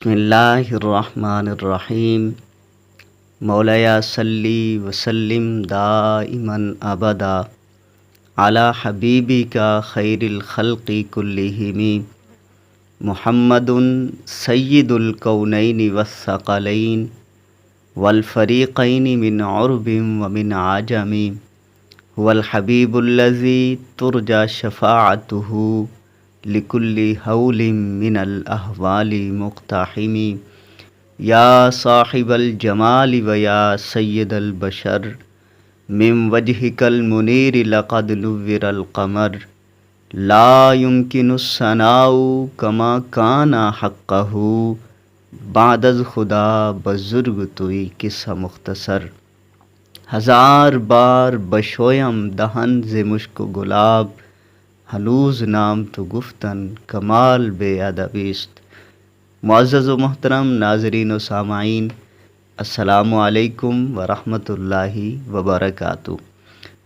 बिस्मिल्लाहिर्रहमानिर्रहीम। मौलाया सल्ली वसल्लिम दाइमन अबदा अला हबीबिका खैरिल खल्क़ि कुल्लिहिम मुहम्मदुन सय्यिदुल कौनैनि वस्सक़लैन वल फ़रीक़ैनि मिन उर्बिन व मिन आजमी वल हबीबुल्लज़ी तुरजा शफ़ाअतुहु लिकुल्लि हौलिम मिनल अहवालि मुक़्तहिमी या साहिबल जमाली व या सय्यदल बशर मिन वजहिकल मुनीर लक़द नुव्विरल क़मर ला युमकिनुस्सनाउ कमा काना हक़्क़हु बादज़ खुदा बुज़ुर्ग तुई किस्सा मुख्तसर। हज़ार बार बशोयम दहन ज़े मुश्क गुलाब हनूज़ नाम तो गुफ्तन कमाल बेअदबीस्त। मुअज़्ज़ज़ व मोहतरम नाज़रीन व सामाईन, अस्सलामु अलैकुम व रहमतुल्लाहि व बरकातुहू।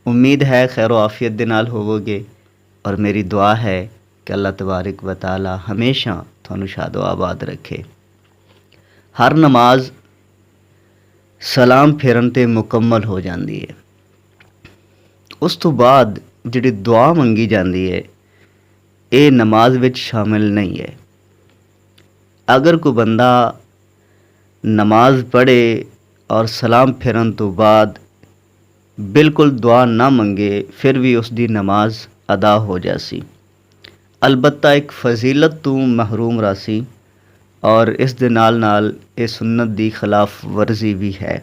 उम्मीद है खैर व आफ़ियत दे नाल होवोगे और मेरी दुआ है कि अल्लाह तबारक व तआला हमेशा तुहानू शादो आबाद रखे। हर नमाज सलाम फेरन ते मुकम्मल हो जाती है। उस तो बाद जिहड़ी दुआ मंगी जाती है ये नमाज विच शामिल नहीं है। अगर कोई बंदा नमाज पढ़े और सलाम फेरन तो बाद बिल्कुल दुआ ना मंगे फिर भी उसकी नमाज अदा हो जासी, अलबत्ता एक फजीलत तो महरूम रासी और इस दे नाल ये सुन्नत की खिलाफ वर्जी भी है।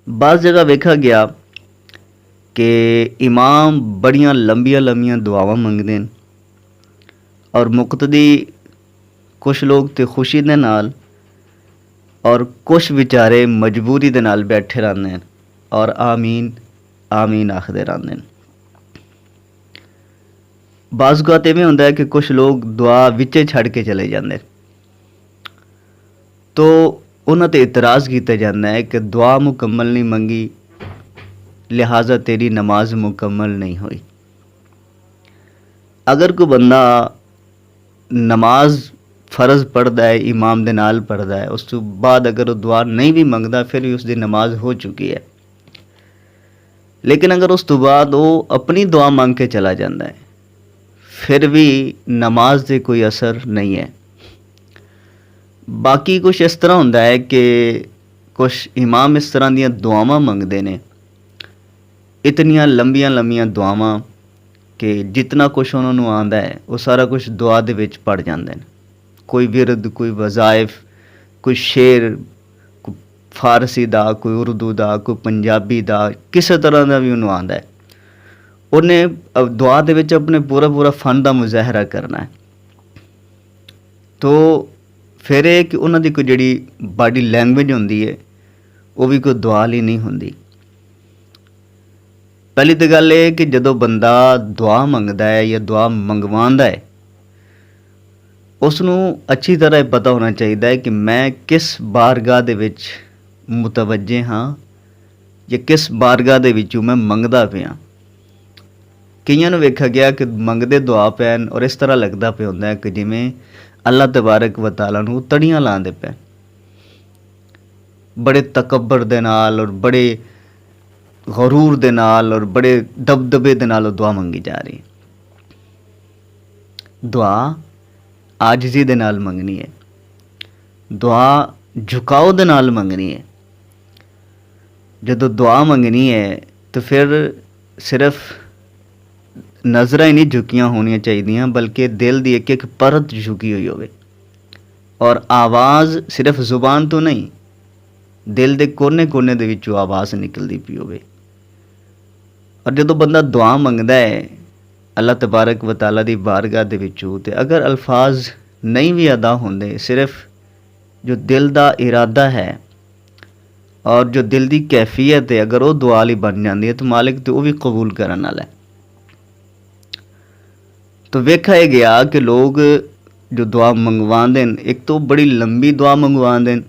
बाज़ जगह वेखा गया कि इमाम बड़ियां लंबियां लंबियां दुआवां मंगदे हैं और मुक्तदी कुछ लोग तो खुशी दे नाल और कुछ बेचारे मजबूरी दे नाल बैठे रहंदे हैं और आमीन आमीन आखदे रहंदे हैं। बाज़ गौत इवें हुंदा है कि कुछ लोग दुआ विचे छड़ के चले जाते, तो उन्हां ते इतराज़ किया जाता है कि दुआ मुकम्मल नहीं मंगी लिहाजा तेरी नमाज मुकम्मल नहीं हुई। अगर कोई बंदा नमाज फ़र्ज़ पढ़ता है, इमाम दे नाल पढ़ता है, उस तो बाद अगर वो दुआ नहीं भी मंगता फिर भी उसकी नमाज हो चुकी है। लेकिन अगर उस तो बाद वो अपनी दुआ मंग के चला जाता है फिर भी नमाज से कोई असर नहीं है। बाकी कुछ इस तरह होंदा है कि कुछ इमाम इस तरह दी दुआवां मंगते हैं, इतनियां लंबियां लंबियां दुआवां कि जितना कुछ उन्होंने आंदा है वो सारा कुछ दुआ दे विच पढ़ जाते हैं। कोई विरद, कोई वज़ाइफ, कोई शेर, कोई फारसी दा, कोई उर्दू दा, कोई पंजाबी दा, किसी तरह का भी उन्होंने आंदा है। उन्हें दुआ दे विच अपने पूरा पूरा फन का मुजाहरा करना है। तो फिर ये कि उन्होंने कोई जिहड़ी बॉडी लैंग्वेज होंदी है वो भी कोई दुआ ली नहीं होंदी। पहली तो गल ये कि जदों बंदा दुआ मंगदा है या दुआ मंगवांदा है उसनू अच्छी तरह पता होना चाहिए कि मैं किस बारगाह दे विच मुतवज्जे हाँ या किस बारगाह दे विचों मैं मंगदा पिया। कईयां नूं वेखा गया कि मंगदे दुआ पैन और इस तरह लगता पे होंदा है कि जिवें अल्लाह तबारक व तआला नूं तड़ियां लांदे पे, बड़े तकब्बर दे नाल और बड़े गरूर दे नाल और बड़े दबदबे दे नाल दुआ मंगी जा रही। दुआ आजिज़ी दे नाल मंगनी है, दुआ झुकाओ दे नाल मंगनी है। जदों दुआ मंगनी है तो फिर सिर्फ नज़रां ही नहीं झुकियां होनियां चाहिए बल्कि दिल की एक एक परत झुकी हुई होवे और आवाज़ सिर्फ जुबान तो नहीं, दिल के कोने कोने दे विचों आवाज़ निकलती पई होवे। और जदों बंदा दुआ मंगदा है अल्लाह तबारक व तआला दी बारगाह दे विचों ते अगर अल्फाज नहीं भी अदा होंदे, सिर्फ जो दिल का इरादा है और जो दिल की कैफियत है अगर वो दुआ ली बन जाती है तो मालिक तो वो भी कबूल करने वाला है। तो वेखा यह गया कि लोग जो दुआ मंगवाते हैं एक तो बड़ी लंबी दुआ मंगवाते हैं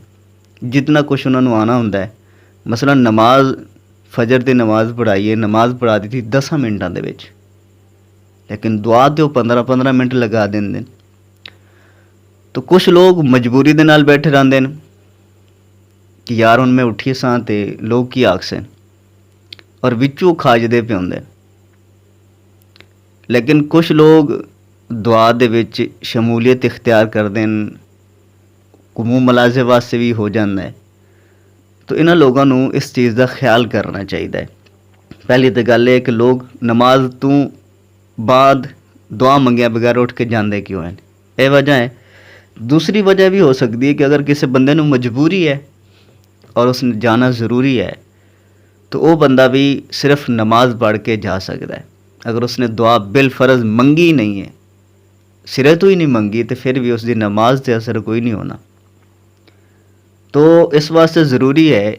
जितना कुछ उन्होंने आना होंदा है। मसलन नमाज फजर की नमाज पढ़ाई है, नमाज पढ़ा दी थी 10 मिनटों के, लेकिन दुआ तो 15-15 मिनट लगा देंगे। तो कुछ लोग मजबूरी दे नाल बैठे रहंदे ने कि यार हुण मैं उठी सां ते लोग की आखसन, और विचों खाजदे पे हुंदे। लेकिन कुछ लोग दुआ दे विच शमूलीयत इख्तियार करदे न, कमूम मलाजे वास्ते भी हो जांदा है। तो इन्हां लोगों नूं इस चीज़ का ख्याल करना चाहिए। पहली तो गल है कि लोग नमाज तो बाद दुआ मंगिया बगैर उठ के जाते क्यों हैं, यह वजह है। दूसरी वजह भी हो सकती है कि अगर किसी बंदे नूं मजबूरी है और उसने जाना ज़रूरी है, तो वो बंदा भी सिर्फ नमाज पढ़ के जा सकता है। अगर उसने दुआ बिल फर्ज मंगी नहीं है, सिरे तो ही नहीं मंगी, तो फिर भी उसकी नमाज से असर कोई नहीं होना। तो इस वास्ते ज़रूरी है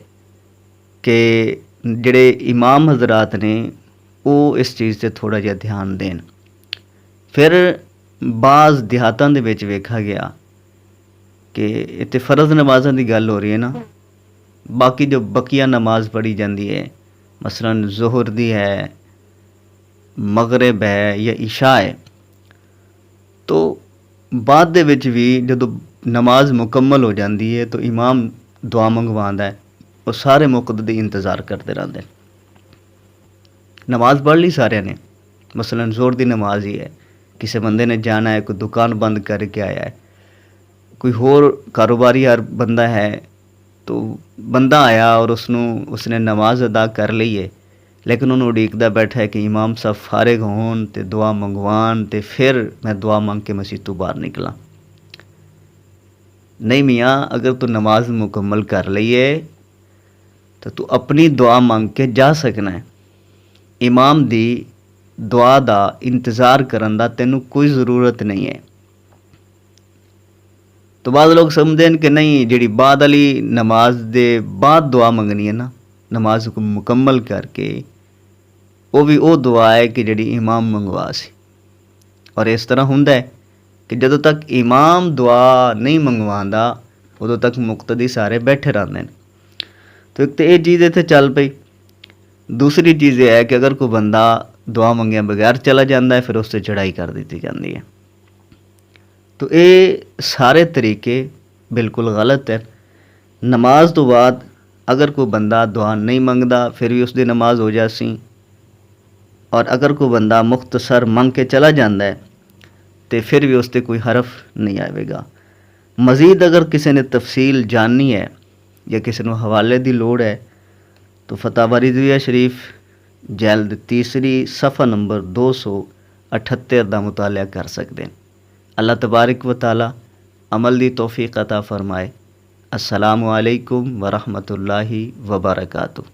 कि जिहड़े इमाम हजरात ने वो इस चीज़ से थोड़ा जिहा ध्यान देन। फिर बाज़ देहातां दे विच वेखा गया कि इत्थे फ़र्ज नमाज़ां दी गल हो रही है ना, बाकी जो बकिया नमाज पढ़ी जाती है, मसलन ज़ोहर दी है, मगरिब है या इशा है, तो बाद दे विच भी जदों नमाज मुकम्मल हो जाती है तो इमाम दुआ मंगवांदा है, वो सारे मुकद दी इंतज़ार करते रहते हैं। नमाज पढ़ ली सारे ने, मसलन ज़ोहर दी नमाज ही है, किसी बंदे ने जाना है, कोई दुकान बंद करके आया है, कोई होर कारोबारी यार बंदा है, तो बंदा आया और उसने नमाज अदा कर ली है, लेकिन उन्होंने उड़ीकदा बैठा है कि इमाम साहब फारिग होन ते दुआ मंगवान ते फिर मैं दुआ मंग के मस्जिद तो बाहर निकला। नहीं मियाँ, अगर तू नमाज मुकम्मल कर ली है तो तू अपनी दुआ मंग के जा सकना है। इमाम दी दुआ दा इंतज़ार करन दा तैनू कोई ज़रूरत नहीं है। तो बाद लोग समझते हैं कि नहीं, जिहड़ी बाद वाली नमाज दे बाद दुआ मंगनी है ना, नमाज को मुकम्मल करके, वो भी वो दुआ है कि जिहड़ी इमाम मंगवा सी। और इस तरह हुंदा है कि जदों तक इमाम दुआ नहीं मंगवांदा उदों तक मुक्तदी सारे बैठे रहंदे ने। तो एक तो ये चीज़ इत्थे चल पई। दूसरी चीज़ यह है कि अगर कोई बंदा दुआ मंगिया बगैर चला जाता है, फिर उससे चढ़ाई कर दी जाती है। तो ये सारे तरीके बिल्कुल गलत है। नमाज तो बाद अगर कोई बंदा दुआ नहीं मंगता फिर भी उसकी नमाज हो जासी, और अगर कोई बंदा मुख्तसर मंग के चला जाता है तो फिर भी उससे कोई हरफ नहीं आएगा। मज़ीद अगर किसी ने तफसील जाननी है या किसी को हवाले की लोड़ है तो फतावा रिज़विया शरीफ जल्द 3 सफ़ा नंबर 278 का मुताला कर सकते हैं। अल्लाह तबारक व तआला अमल दी तौफीक अता फरमाए। अस्सलामु अलैकुम व रहमतुल्लाहि व बरकातुहू।